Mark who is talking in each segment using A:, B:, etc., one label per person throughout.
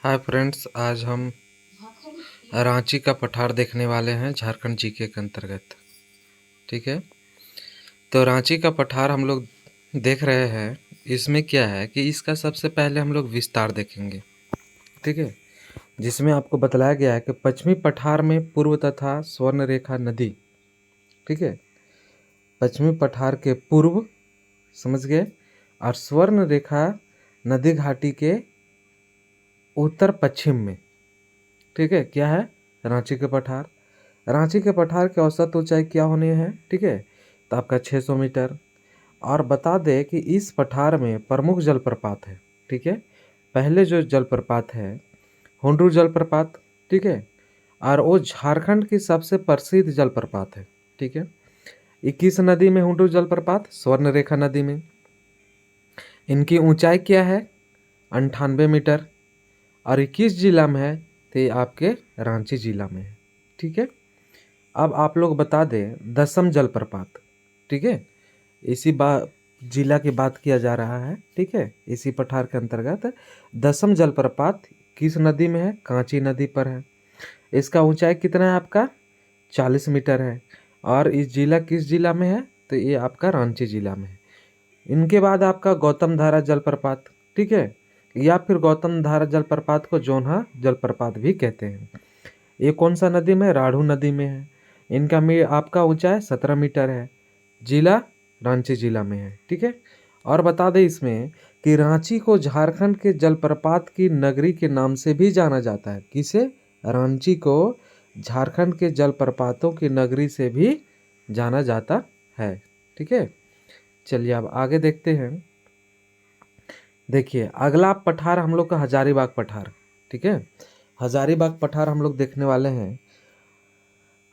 A: Hi friends, आज हम रांची का पठार देखने वाले हैं झारखंड जीके के अंतर्गत। ठीक है, तो रांची का पठार हम लोग देख रहे हैं। इसमें क्या है कि इसका सबसे पहले हम लोग विस्तार देखेंगे। ठीक है, जिसमें आपको बतलाया गया है कि पश्चिमी पठार में पूर्व तथा स्वर्ण रेखा नदी। ठीक है, पश्चिमी पठार के पूर्व, समझ गए, और स्वर्ण रेखा नदी घाटी के उत्तर पश्चिम में। ठीक है, क्या है? रांची के पठार। रांची के पठार की औसत ऊंचाई क्या होनी है? ठीक है, तो आपका 600 मीटर। और बता दें कि इस पठार में प्रमुख जलप्रपात है। ठीक है, पहले जो जलप्रपात है हुंडरू जलप्रपात। ठीक है, और वो झारखंड की सबसे प्रसिद्ध जलप्रपात है। ठीक है, 21 नदी में हुंडरू जलप्रपात, स्वर्ण रेखा नदी में। इनकी ऊंचाई क्या है? 98 मीटर। और 21 जिला में है, तो ये आपके रांची जिला में है। ठीक है, अब आप लोग बता दें दसम जलप्रपात। ठीक है, इसी जिला की बात किया जा रहा है। ठीक है, इसी पठार के अंतर्गत दसम जलप्रपात किस नदी में है? कांची नदी पर है। इसका ऊंचाई कितना है आपका? 40 मीटर है। और इस जिला किस जिला में है? तो ये आपका रांची जिला में है। इनके बाद आपका गौतम धारा जलप्रपात। ठीक है, या फिर गौतम धारा जलप्रपात को जोन्हा जलप्रपात भी कहते हैं। ये कौन सा नदी में? राढ़ू नदी में है। इनका आपका ऊंचाई 17 मीटर है। जिला रांची जिला में है। ठीक है, और बता दें इसमें कि रांची को झारखंड के जलप्रपात की नगरी के नाम से भी जाना जाता है। किसे? रांची को झारखंड के जलप्रपातों की नगरी से भी जाना जाता है। ठीक है, चलिए अब आगे देखते हैं। देखिए, अगला पठार हम लोग का हजारीबाग पठार। ठीक है, हजारीबाग पठार हम लोग देखने वाले हैं।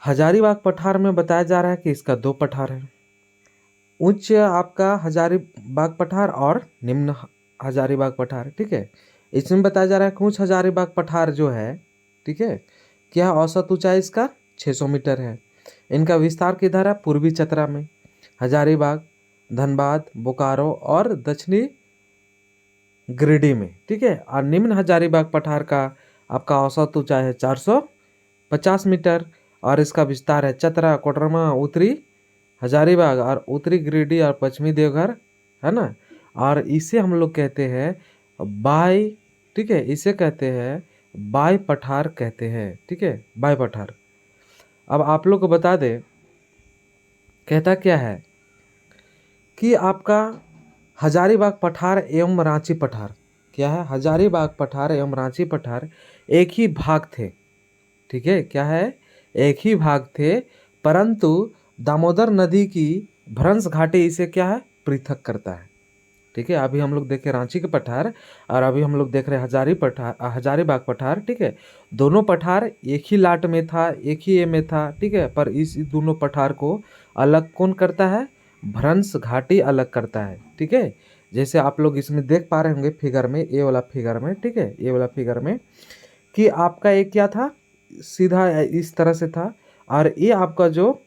A: हजारीबाग पठार में बताया जा रहा है कि इसका 2 पठार है। उच्च आपका हजारीबाग पठार और निम्न हजारीबाग पठार। ठीक है, इसमें बताया जा रहा है कि उच्च हजारीबाग पठार जो है, ठीक है, क्या औसत ऊंचाई इसका 600 मीटर है। इनका विस्तार किधर है? पूर्वी चतरा में, हजारीबाग, धनबाद, बोकारो और दक्षिणी गिरिडीह में। ठीक है, और निम्न हजारीबाग पठार का आपका औसत ऊंचाई है 450 मीटर। और इसका विस्तार है चतरा, कोडरमा, उत्तरी हजारीबाग और उत्तरी गिरिडीह और पश्चिमी देवघर, है ना। और इसे हम लोग कहते हैं बाई। ठीक है, इसे कहते हैं बाई पठार कहते हैं। ठीक है, बाई पठार। अब आप लोग को बता दें, कहता क्या है कि आपका हजारीबाग पठार एवं रांची पठार, क्या है? हजारीबाग पठार एवं रांची पठार एक ही भाग थे। ठीक है, क्या है? एक ही भाग थे, परंतु दामोदर नदी की भ्रंश घाटी इसे क्या है? पृथक करता है। ठीक है, अभी हम लोग देखे रांची के पठार और अभी हम लोग देख रहे हैं हजारीबाग पठार। ठीक है, दोनों पठार एक ही लाट में था, एक ही ए में था। ठीक है, पर इस दोनों पठार को अलग कौन करता है? भ्रंश घाटी अलग करता है। ठीक है, जैसे आप लोग इसमें देख पा रहे होंगे फिगर में, ये वाला फिगर में। ठीक है, ये वाला फिगर में कि आपका एक क्या था? सीधा इस तरह से था, और ये आपका जो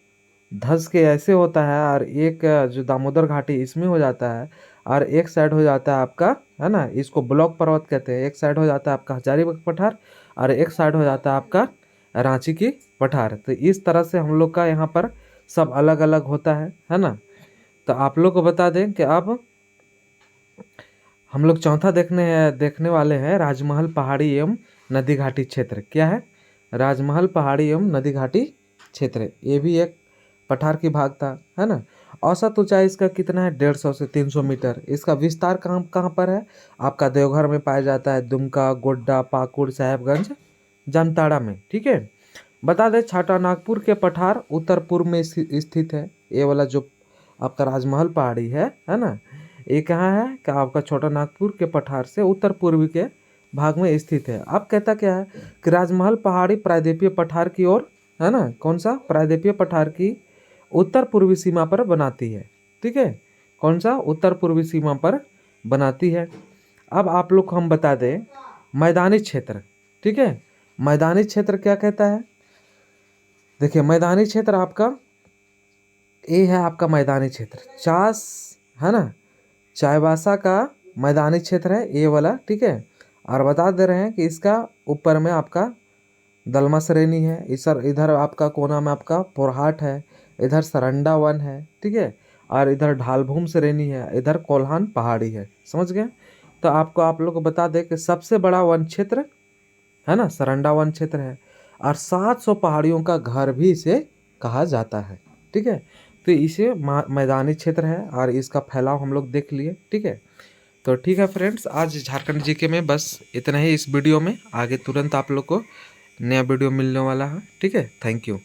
A: धस के ऐसे होता है, और एक जो दामोदर घाटी इसमें हो जाता है, और एक साइड हो जाता है आपका, है ना, इसको ब्लॉक पर्वत कहते हैं। एक साइड हो जाता है आपका हजारीबाग पठार और एक साइड हो जाता है आपका रांची की पठार। तो इस तरह से हम लोग का यहाँ पर सब अलग अलग होता है ना। तो आप लोग को बता दें कि अब हम लोग चौथा देखने वाले हैं राजमहल पहाड़ी एवं नदी घाटी क्षेत्र। क्या है? राजमहल पहाड़ी एवं नदी घाटी क्षेत्र, ये भी एक पठार की भाग था, है ना। औसत ऊंचाई इसका कितना है? 150 से 300 मीटर। इसका विस्तार कहाँ कहाँ पर है? आपका देवघर में पाया जाता है, दुमका, गोड्डा, पाकुड़, साहेबगंज, जामताड़ा में। ठीक है, बता दें छाटा नागपुर के पठार उत्तर पूर्व में स्थित है। ये वाला जो आपका राजमहल पहाड़ी है ना, ये कहाँ है? कि आपका छोटा नागपुर के पठार से उत्तर पूर्वी के भाग में स्थित है। अब कहता क्या है कि राजमहल पहाड़ी प्रायद्वीपीय पठार की ओर, है ना, कौन सा? प्रायद्वीपीय पठार की उत्तर पूर्वी सीमा पर बनाती है। ठीक है, कौन सा? उत्तर पूर्वी सीमा पर बनाती है। अब आप लोग को हम बता दें मैदानी क्षेत्र। ठीक है, मैदानी क्षेत्र क्या कहता है? देखिए, मैदानी क्षेत्र आपका ये है, आपका मैदानी क्षेत्र चास, है ना, चाईबासा का मैदानी क्षेत्र है ये वाला। ठीक है, और बता दे रहे हैं कि इसका ऊपर में आपका दलमा श्रेणी है, इधर आपका कोना में आपका पोरहाट है, इधर सरंडा वन है, ठीक है, और इधर ढालभूम श्रेणी है, इधर कोल्हान पहाड़ी है। समझ गए? तो आप लोग को बता दें कि सबसे बड़ा वन क्षेत्र है ना सरंडा वन क्षेत्र है, और 700 पहाड़ियों का घर भी इसे कहा जाता है। ठीक है, तो इसे मैदानी क्षेत्र है और इसका फैलाव हम लोग देख लिए। ठीक है, तो ठीक है फ्रेंड्स, आज झारखंड जीके में बस इतना ही इस वीडियो में। आगे तुरंत आप लोग को नया वीडियो मिलने वाला है। ठीक है, थैंक यू।